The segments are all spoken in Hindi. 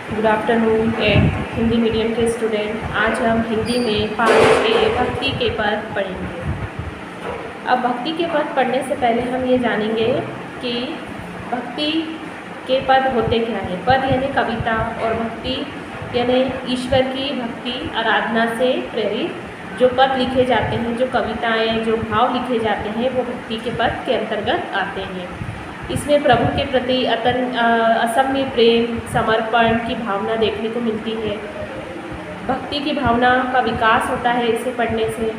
गुड आफ्टरनून हिंदी मीडियम के स्टूडेंट। आज हम हिंदी में पाठ के भक्ति के पद पढ़ेंगे। अब भक्ति के पद पढ़ने से पहले हम ये जानेंगे कि भक्ति के पद होते क्या हैं। पद यानी कविता और भक्ति यानी ईश्वर की भक्ति आराधना से प्रेरित जो पद लिखे जाते हैं, जो कविताएं, जो भाव लिखे जाते हैं, वो भक्ति के पद के अंतर्गत आते हैं। इसमें प्रभु के प्रति असम्य प्रेम, समर्पण की भावना देखने को मिलती है। भक्ति की भावना का विकास होता है। इसे पढ़ने से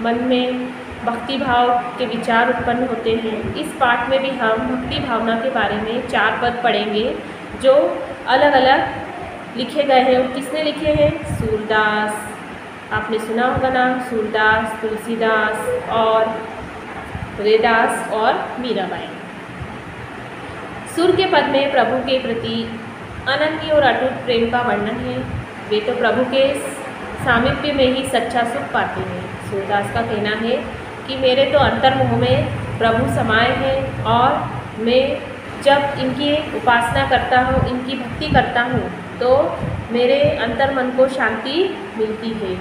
मन में भक्ति भाव के विचार उत्पन्न होते हैं। इस पाठ में भी हम भक्ति भावना के बारे में 4 पद पढ़ेंगे जो अलग अलग लिखे गए हैं। और किसने लिखे हैं? सूरदास, आपने सुना होगा नाम, सूरदास, तुलसीदास और रैदास और मीराबाई। सुर के पद में प्रभु के प्रति अनन्य और अटूट प्रेम का वर्णन है। वे तो प्रभु के सामीप्य में ही सच्चा सुख पाते हैं। सूरदास का कहना है कि मेरे तो अंतर्मुख में प्रभु समाये हैं और मैं जब इनकी उपासना करता हूँ, इनकी भक्ति करता हूँ, तो मेरे अंतर्मन को शांति मिलती है।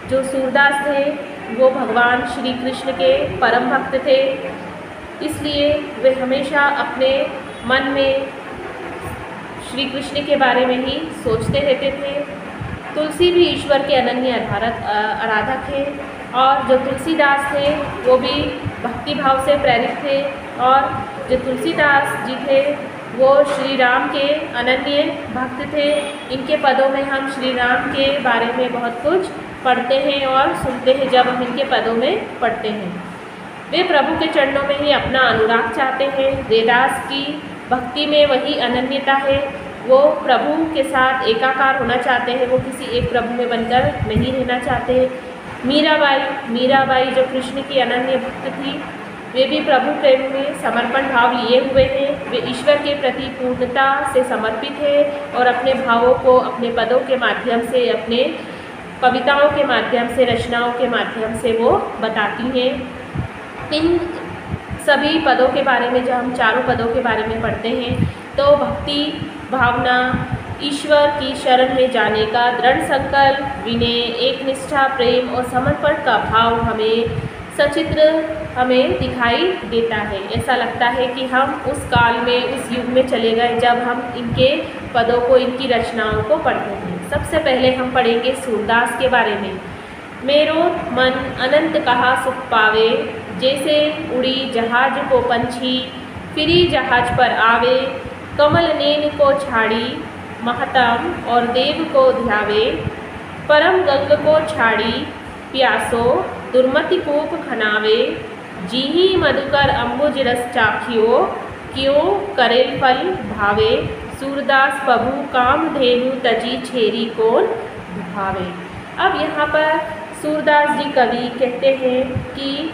जो सूरदास थे वो भगवान श्री कृष्ण के परम भक्त थे, इसलिए वे हमेशा अपने मन में श्री कृष्ण के बारे में ही सोचते रहते थे। तुलसी भी ईश्वर के अनन्य आराधक हैं और जो तुलसीदास थे वो भी भक्ति भाव से प्रेरित थे। और जो तुलसीदास जी थे वो श्री राम के अनन्य भक्त थे। इनके पदों में हम श्री राम के बारे में बहुत कुछ पढ़ते हैं और सुनते हैं जब हम इनके पदों में पढ़ते हैं। वे प्रभु के चरणों में ही अपना अनुराग चाहते हैं। रैदास की भक्ति में वही अनन्यता है। वो प्रभु के साथ एकाकार होना चाहते हैं, वो किसी एक प्रभु में बनकर नहीं रहना चाहते। मीराबाई जो कृष्ण की अनन्य भक्त थी, वे भी प्रभु प्रेम में समर्पण भाव लिए हुए हैं। वे ईश्वर के प्रति पूर्णता से समर्पित है और अपने भावों को अपने पदों के माध्यम से, अपने कविताओं के माध्यम से, रचनाओं के माध्यम से वो बताती हैं। इन सभी पदों के बारे में, जब हम 4 पदों के बारे में पढ़ते हैं, तो भक्ति भावना, ईश्वर की शरण में जाने का दृढ़ संकल्प, विनय, एक निष्ठा, प्रेम और समर्पण का भाव हमें सचित्र दिखाई देता है। ऐसा लगता है कि हम उस काल में, उस युग में चले गए जब हम इनके पदों को, इनकी रचनाओं को पढ़ते हैं। सबसे पहले हम पढ़ेंगे सूरदास के बारे में। मेरो मन अनंत कहा सुख पावे, जैसे उड़ी जहाज को पंछी, फिरी जहाज पर आवे, कमल नैन को छाड़ी, महतम और देव को ध्यावे, परम गंग को छाड़ी, प्यासो दुर्मति कूप खनावे, जीही मधुकर अम्बुज रस चाखियो, क्यों करेल फल भावे, सूरदास प्रभु काम धेनु तजी छेरी कोन भावे। अब यहाँ पर सूरदास जी कवि कहते हैं कि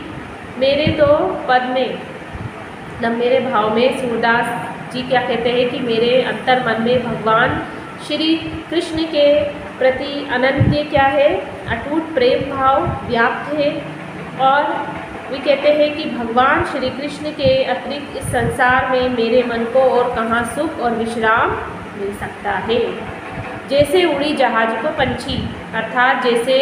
मेरे तो पद में, मतलब मेरे भाव में, सूरदास जी क्या कहते हैं कि मेरे अंतर मन में भगवान श्री कृष्ण के प्रति अनन्य क्या है, अटूट प्रेम भाव व्याप्त है। और वे कहते हैं कि भगवान श्री कृष्ण के अतिरिक्त इस संसार में मेरे मन को और कहाँ सुख और विश्राम मिल सकता है। जैसे उड़ी जहाज को पंछी, अर्थात जैसे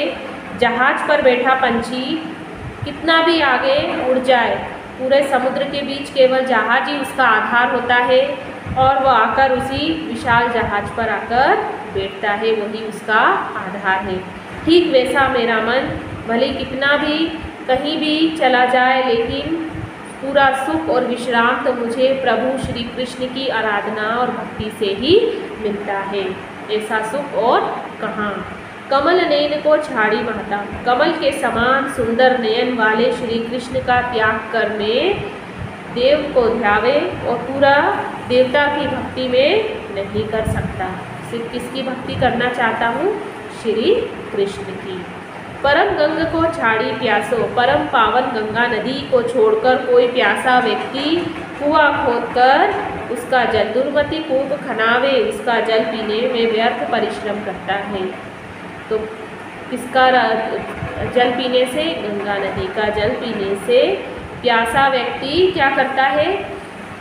जहाज पर बैठा पंछी कितना भी आगे उड़ जाए, पूरे समुद्र के बीच केवल जहाज ही उसका आधार होता है और वो आकर उसी विशाल जहाज पर आकर बैठता है, वही उसका आधार है। ठीक वैसा मेरा मन भले कितना भी कहीं भी चला जाए, लेकिन पूरा सुख और विश्राम तो मुझे प्रभु श्री कृष्ण की आराधना और भक्ति से ही मिलता है। ऐसा सुख और कहाँ। कमल नयन को छाड़ी महता, कमल के समान सुंदर नयन वाले श्री कृष्ण का त्याग कर मैं देव को ध्यावे और पूरा देवता की भक्ति में नहीं कर सकता। सिर्फ किसकी भक्ति करना चाहता हूँ? श्री कृष्ण की। परम गंग को छाड़ी प्यासो, परम पावन गंगा नदी को छोड़कर कोई प्यासा व्यक्ति कुआं खोदकर उसका जल, दुर्मति कूप खनावे, उसका जल पीने में व्यर्थ परिश्रम करता है। तो किसका जल पीने से? गंगा नदी का जल पीने से प्यासा व्यक्ति क्या करता है?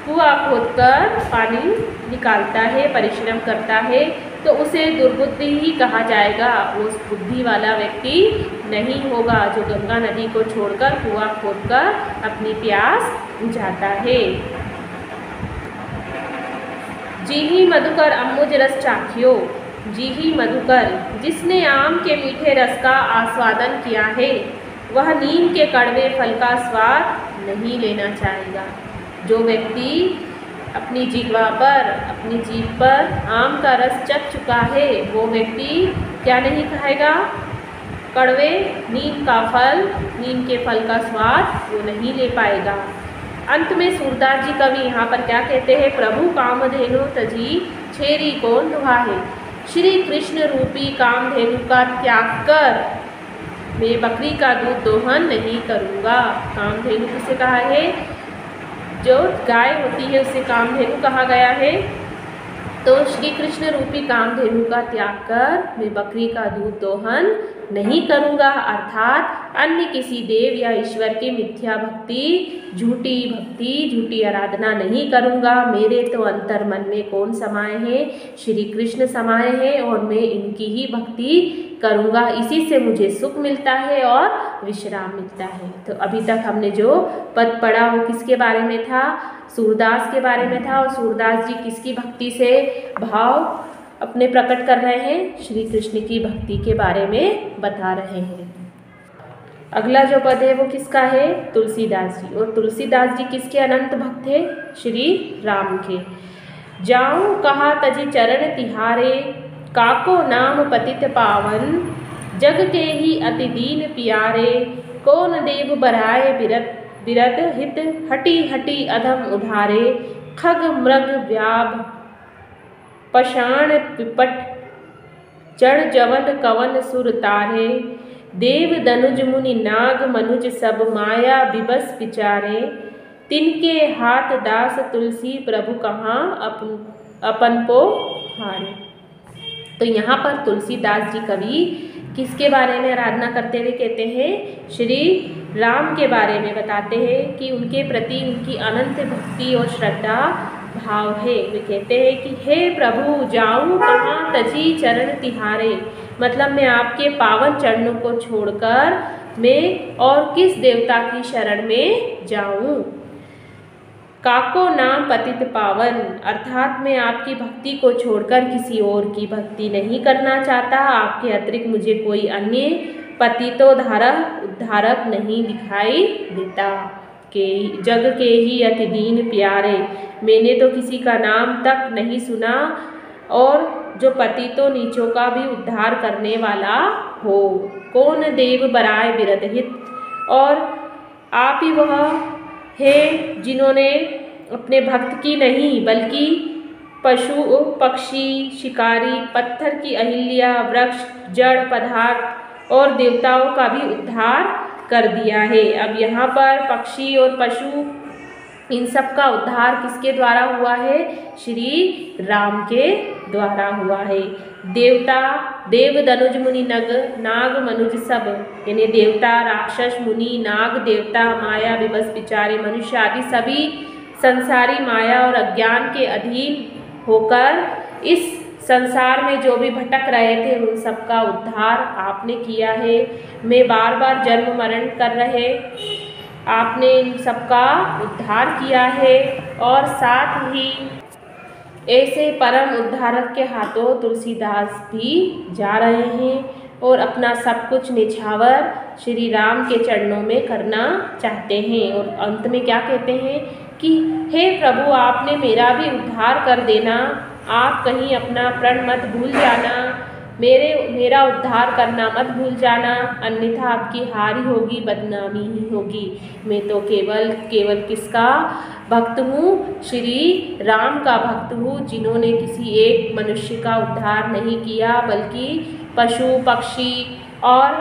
कुआं खोदकर पानी निकालता है, परिश्रम करता है, तो उसे दुर्बुद्धि ही कहा जाएगा। उस बुद्धि वाला व्यक्ति नहीं होगा जो गंगा नदी को छोड़कर कुआं खोदकर अपनी प्यास बुझाता है। जी ही मधुकर अम्बुज रस चाखियो। जी ही मधुकर, जिसने आम के मीठे रस का आस्वादन किया है वह नीम के कड़वे फल का स्वाद नहीं लेना चाहेगा। जो व्यक्ति अपनी जिह्वा पर, अपनी जीभ पर आम का रस चख चुका है वो व्यक्ति क्या नहीं खाएगा? कड़वे नीम का फल, नीम के फल का स्वाद वो नहीं ले पाएगा। अंत में सूरदास जी कवि यहाँ पर क्या कहते हैं? प्रभु कामधेनु तजी छेरी कौन दुहाहे। श्री कृष्ण रूपी कामधेनु का त्याग कर मैं बकरी का दूध दोहन नहीं करूँगा। कामधेनु किसे कहा है? जो गाय होती है उसे कामधेनु कहा गया है। तो श्री कृष्ण रूपी कामधेनु का त्याग कर मैं बकरी का दूध दोहन नहीं करूँगा, अर्थात अन्य किसी देव या ईश्वर की मिथ्या भक्ति, झूठी आराधना नहीं करूँगा। मेरे तो अंतर मन में कौन समाये हैं? श्री कृष्ण समाये हैं और मैं इनकी ही भक्ति करूँगा। इसी से मुझे सुख मिलता है और विश्राम मिलता है। तो अभी तक हमने जो पद पढ़ा वो किसके बारे में था? सूरदास के बारे में था। और सूरदास जी किसकी भक्ति से भाव अपने प्रकट कर रहे हैं? श्री कृष्ण की भक्ति के बारे में बता रहे हैं। अगला जो पद है वो किसका है? तुलसीदास जी। और तुलसीदास जी किसके अनंत भक्त थे? श्री राम के। जाऊं कहा तजी चरण तिहारे, काको नाम पतित पावन, जग के ही अति दीन प्यारे, कौन देव बराए बिरद हित, हटी हटी अधम उधारे, खग मृग व्याभ पषाण विपट, जड़ जवन कवन सुर तारे, देव दनुज मुनि नाग मनुज सब माया बिबस विचारे, तिनके हाथ दास तुलसी प्रभु कहाँ अपन को हारे। तो यहाँ पर तुलसीदास जी कवि किसके बारे में आराधना करते हुए कहते हैं? श्री राम के बारे में बताते हैं कि उनके प्रति उनकी अनंत भक्ति और श्रद्धा भाव है। वे कहते हैं कि हे प्रभु जाऊं कहाँ तजी चरण तिहारे, मतलब मैं आपके पावन चरणों को छोड़कर मैं और किस देवता की शरण में जाऊं। काको नाम पतित पावन, अर्थात मैं आपकी भक्ति को छोड़कर किसी और की भक्ति नहीं करना चाहता। आपके अतिरिक्त मुझे कोई अन्य पतितोद्धारक उद्धारक नहीं दिखाई देता। के जग के ही अति दीन प्यारे, मैंने तो किसी का नाम तक नहीं सुना और जो पतितों नीचों का भी उद्धार करने वाला हो। कौन देव बराए बिरद हित, और आप ही वह है जिन्होंने अपने भक्त की नहीं बल्कि पशु पक्षी शिकारी पत्थर की अहिल्या वृक्ष जड़ पदार्थ और देवताओं का भी उद्धार कर दिया है। अब यहाँ पर पक्षी और पशु इन सब का उद्धार किसके द्वारा हुआ है? श्री राम के द्वारा हुआ है। देवता देव दनुज मुनि नाग मनुज सब, यानी देवता राक्षस मुनि नाग देवता माया विबस विचारे मनुष्य आदि सभी संसारी माया और अज्ञान के अधीन होकर इस संसार में जो भी भटक रहे थे उन सब का उद्धार आपने किया है। मैं बार बार जन्म मरण कर रहे आपने इन सबका उद्धार किया है। और साथ ही ऐसे परम उद्धारक के हाथों तुलसीदास भी जा रहे हैं और अपना सब कुछ निछावर श्री राम के चरणों में करना चाहते हैं। और अंत में क्या कहते हैं कि हे प्रभु आपने मेरा भी उद्धार कर देना, आप कहीं अपना प्रण मत भूल जाना, मेरा उद्धार करना मत भूल जाना, अन्यथा आपकी हार ही होगी, बदनामी ही होगी। मैं तो केवल किसका भक्त हूँ? श्री राम का भक्त हूँ, जिन्होंने किसी एक मनुष्य का उद्धार नहीं किया बल्कि पशु पक्षी और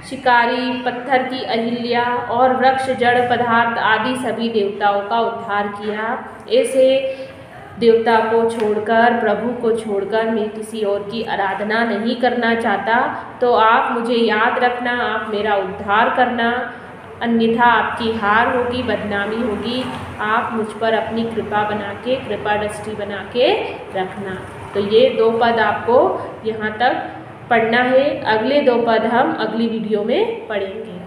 शिकारी पत्थर की अहिल्या और वृक्ष जड़ पदार्थ आदि सभी देवताओं का उद्धार किया। ऐसे देवता को छोड़कर प्रभु को छोड़कर मैं किसी और की आराधना नहीं करना चाहता। तो आप मुझे याद रखना, आप मेरा उद्धार करना, अन्यथा आपकी हार होगी, बदनामी होगी। आप मुझ पर अपनी कृपा बना के, कृपा दृष्टि बना के रखना। तो ये 2 पद आपको यहाँ तक पढ़ना है। अगले 2 पद हम अगली वीडियो में पढ़ेंगे।